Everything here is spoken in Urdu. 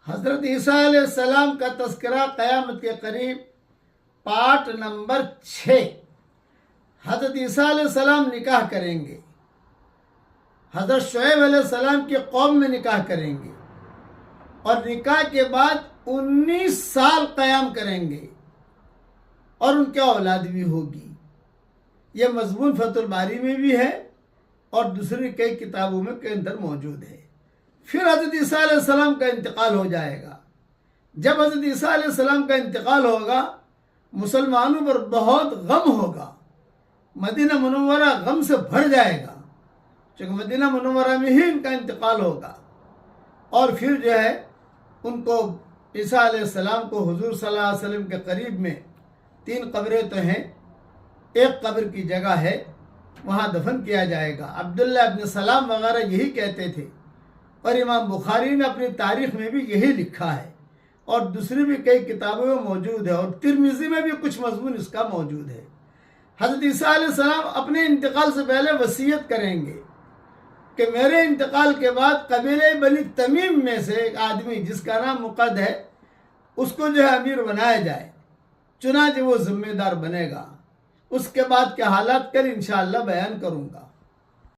حضرت عیسیٰ علیہ السلام کا تذکرہ قیامت کے قریب پارٹ نمبر 6۔ حضرت عیسیٰ علیہ السلام نکاح کریں گے، حضرت شعیب علیہ السلام کی قوم میں نکاح کریں گے، اور نکاح کے بعد 19 سال قیام کریں گے، اور ان کی اولاد بھی ہوگی۔ یہ مضمون فتح الباری میں بھی ہے اور دوسری کئی کتابوں میں کے اندر موجود ہے۔ پھر حضرت عیسیٰ علیہ السلام کا انتقال ہو جائے گا۔ جب حضرت عیسیٰ علیہ السلام کا انتقال ہوگا، مسلمانوں پر بہت غم ہوگا، مدینہ منورہ غم سے بھر جائے گا، چونکہ مدینہ منورہ میں ہی ان کا انتقال ہوگا۔ اور پھر جو ہے ان کو عیسیٰ علیہ السلام کو حضور صلی اللہ علیہ وسلم کے قریب میں 3 قبریں تو ہیں، ایک قبر کی جگہ ہے، وہاں دفن کیا جائے گا۔ عبداللہ ابن سلام وغیرہ یہی کہتے تھے، اور امام بخاری نے اپنی تاریخ میں بھی یہی لکھا ہے، اور دوسری بھی کئی کتابوں میں موجود ہے، اور ترمذی میں بھی کچھ مضمون اس کا موجود ہے۔ حضرت عیسیٰ علیہ السلام اپنے انتقال سے پہلے وصیت کریں گے کہ میرے انتقال کے بعد قبیلہ بنی تمیم میں سے ایک آدمی جس کا نام مقد ہے، اس کو جو ہے امیر بنایا جائے، چنانچہ وہ ذمہ دار بنے گا۔ اس کے بعد کے حالات کل انشاءاللہ بیان کروں گا۔